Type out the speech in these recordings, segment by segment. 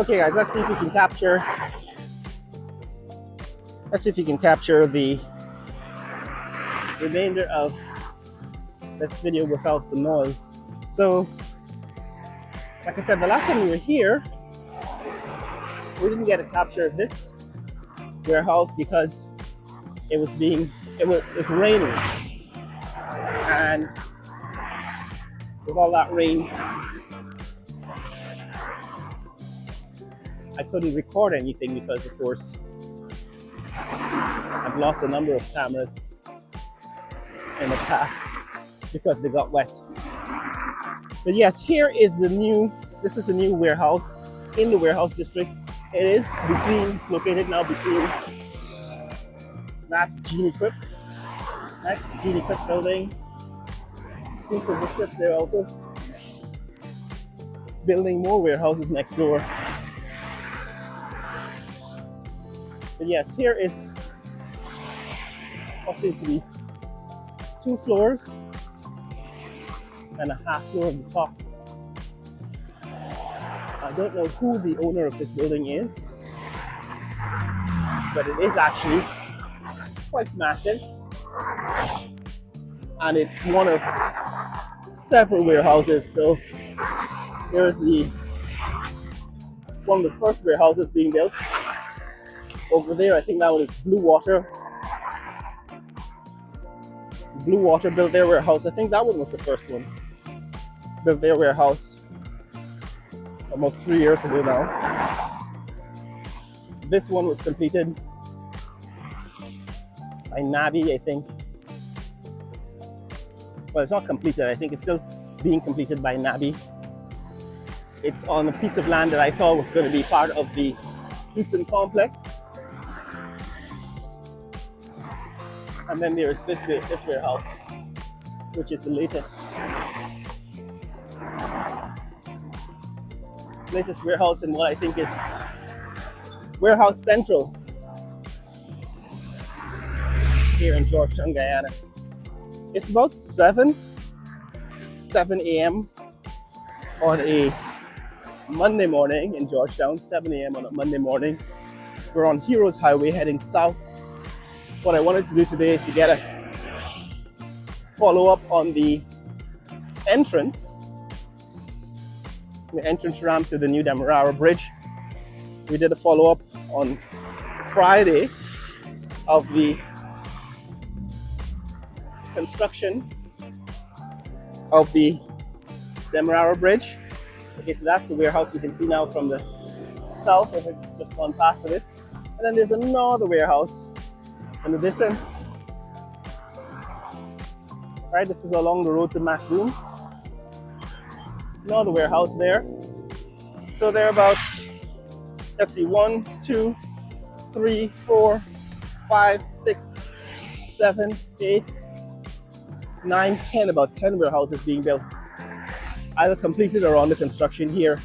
Okay, guys, let's see if we can capture. Let's see if you can capture the remainder of this video without the noise. So, like I said, the last time we were here, we didn't get a capture of this warehouse because it was raining, and with all that rain, I couldn't record anything because, of course, I've lost a number of cameras in the past because they got wet. But yes, here is this is the new warehouse in the warehouse district. It is located now between that Genie Equip building. Seems to be shift. They're also building more warehouses next door. But yes, here is what seems to be 2 floors and a half floor of the top. I don't know who the owner of this building is, but it is actually quite massive, and it's one of several warehouses. So there's one of the first warehouses being built over there. I think that one is Blue Water built their warehouse. I think that one was the first one. Built their warehouse almost 3 years ago now. This one was completed by Nabi, I think. Well, it's not completed. I think it's still being completed by Nabi. It's on a piece of land that I thought was going to be part of the Houston complex. And then there's this warehouse, which is the latest warehouse in what I think is Warehouse Central here in Georgetown, Guyana. It's about 7 a.m. on a Monday morning in Georgetown. 7 a.m. on a Monday morning. We're on Heroes Highway heading south. What I wanted to do today is to get a follow-up on the entrance ramp to the new Demerara Bridge. We did a follow-up on Friday of the construction of the Demerara Bridge. Okay, so that's the warehouse we can see now from the south. I've just gone past it. And then there's another warehouse in the distance. Right, this is along the road to Macdoom. Another warehouse there. So they're about, let's see, 1, 2, 3, 4, 5, 6, 7, 8, 9, 10, about 10 warehouses being built, either completed or under construction here.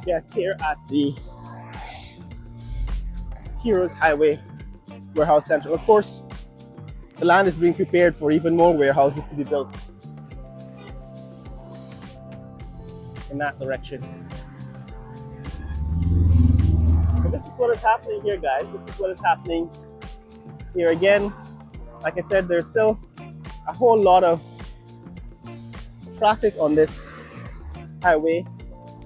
Yes, here at the Heroes Highway Warehouse Central. Of course, the land is being prepared for even more warehouses to be built in that direction. But this is what is happening here, guys. This is what is happening here again. Like I said, there's still a whole lot of traffic on this highway.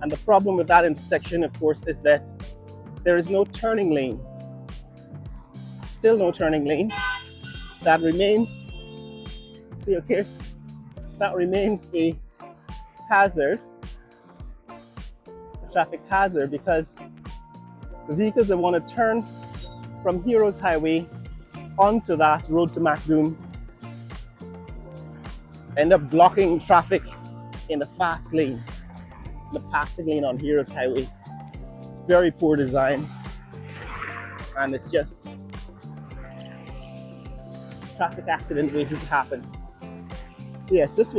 And the problem with that intersection, of course, is that there is no turning lane. Still no turning lane. That remains, that remains a hazard, a traffic hazard, because the vehicles that want to turn from Heroes Highway onto that road to Macdoom end up blocking traffic in the fast lane, the passing lane on Heroes Highway. Very poor design, and it's just traffic accident waiting to happen. Yes, this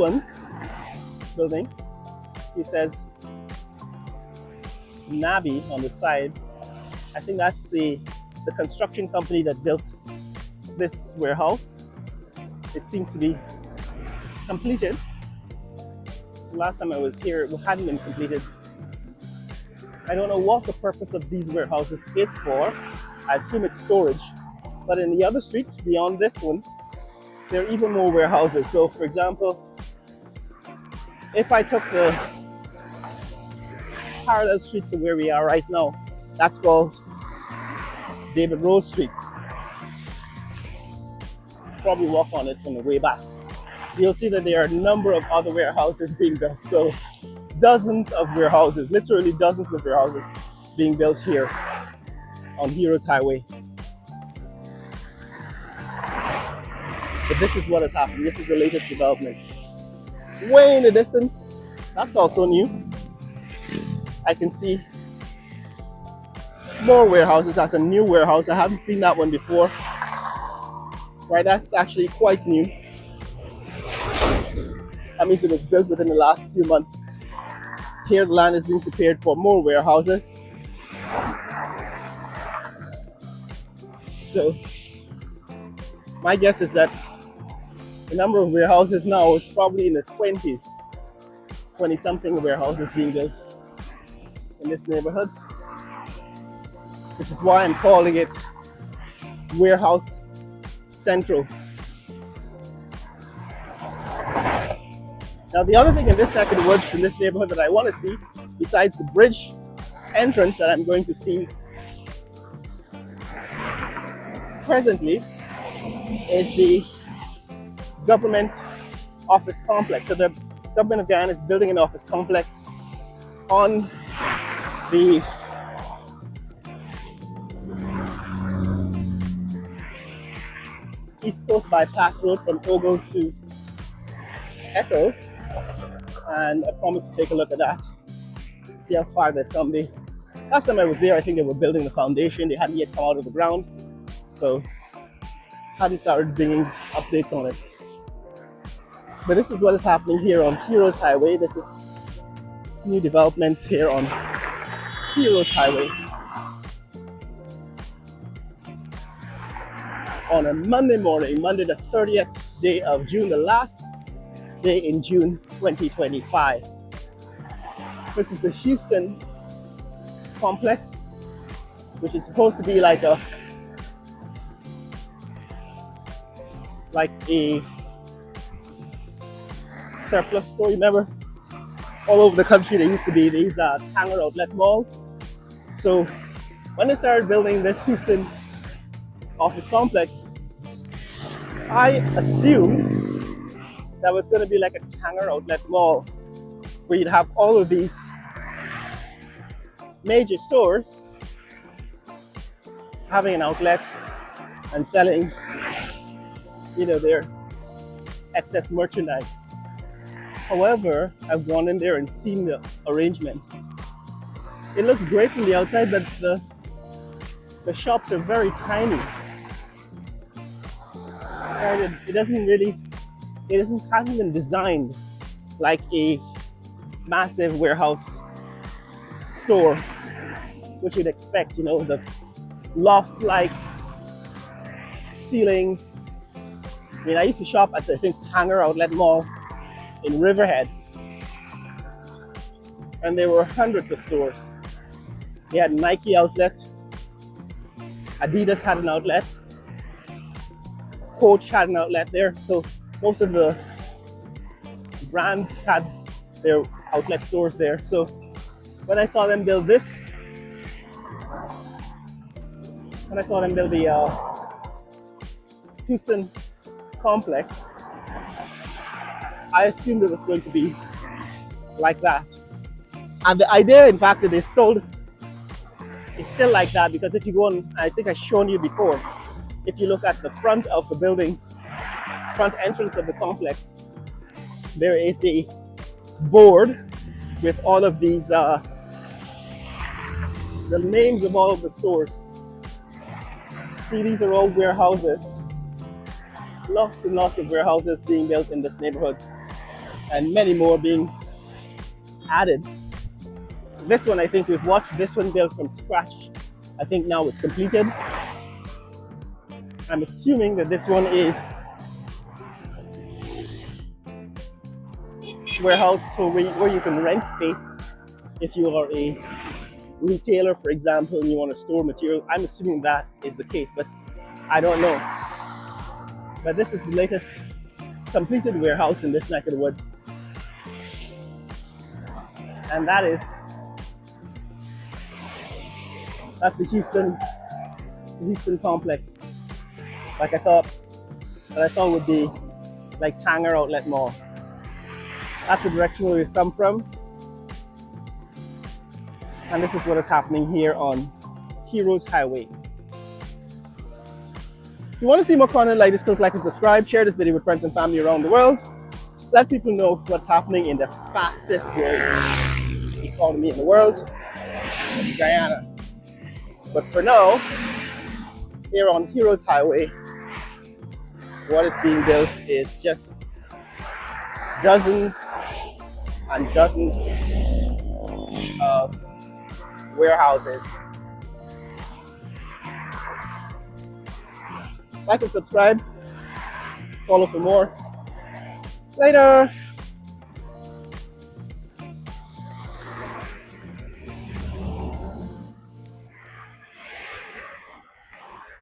building, he says Nabi on the side. I think that's the construction company that built this warehouse. It seems to be completed. Last time I was here, it hadn't been completed. I don't know what the purpose of these warehouses is for. I assume it's storage. But in the other street, beyond this one, there are even more warehouses. So, for example, if I took the parallel street to where we are right now, that's called David Rose Street. Probably walk on it on the way back. You'll see that there are a number of other warehouses being built. So dozens of warehouses, literally dozens of warehouses being built here on Heroes Highway. But this is what has happened. This is the latest development. Way in the distance, that's also new. I can see more warehouses. That's a new warehouse. I haven't seen that one before. Right, that's actually quite new. That means it was built within the last few months. Here, the land is being prepared for more warehouses. So, my guess is that the number of warehouses now is probably in the 20s. 20-something warehouses being built in this neighborhood. Which is why I'm calling it Warehouse Central. Now, the other thing in this neck of the woods, in this neighborhood, that I want to see, besides the bridge entrance that I'm going to see presently, is the government office complex. So the government of Guyana is building an office complex on the East Coast Bypass Road from Ogle to Eccles, and I promised to take a look at that, see how far they've come. Last time I was there, I think they were building the foundation. They hadn't yet come out of the ground, so hadn't started bringing updates on it. But this is what is happening here on Heroes Highway. This is new developments here on Heroes Highway on a Monday morning, Monday the 30th day of June, the last day in June 2025. This is the Houston complex, which is supposed to be like a surplus store. Remember, all over the country there used to be these Tanger Outlet Mall. So when they started building this Houston office complex, I assumed that was going to be like a Tanger Outlet Mall, where you'd have all of these major stores having an outlet and selling, their excess merchandise. However, I've gone in there and seen the arrangement. It looks great from the outside, but the shops are very tiny. And it hasn't been designed like a massive warehouse store, which you'd expect, the loft-like ceilings. I mean, I used to shop at, I think, Tanger Outlet Mall in Riverhead, and there were hundreds of stores. They had Nike outlet, Adidas had an outlet, Coach had an outlet there. So most of the brands had their outlet stores there. So when I saw them build this, when I saw them build the Houston complex, I assumed it was going to be like that. And the idea, in fact, that they sold is still like that, because if you go on, I think I've shown you before, if you look at the front of the building, front entrance of the complex, there is a board with all of these, the names of all of the stores. See, these are all warehouses. Lots and lots of warehouses being built in this neighborhood, and many more being added. This one, I think we've watched this one built from scratch. I think now it's completed. I'm assuming that this one is warehouse for where you can rent space if you are a retailer, for example, and you want to store material. I'm assuming that is the case, but I don't know. But this is the latest completed warehouse in this neck of the woods. And that's the Houston complex. Like I thought would be like Tanger Outlet Mall. That's the direction where we've come from. And this is what is happening here on Heroes Highway. If you want to see more content like this, click like and subscribe. Share this video with friends and family around the world. Let people know what's happening in the fastest growing economy in the world, Guyana. But for now, here on Heroes Highway, what is being built is just dozens and dozens of warehouses. Like and subscribe. Follow for more. Later.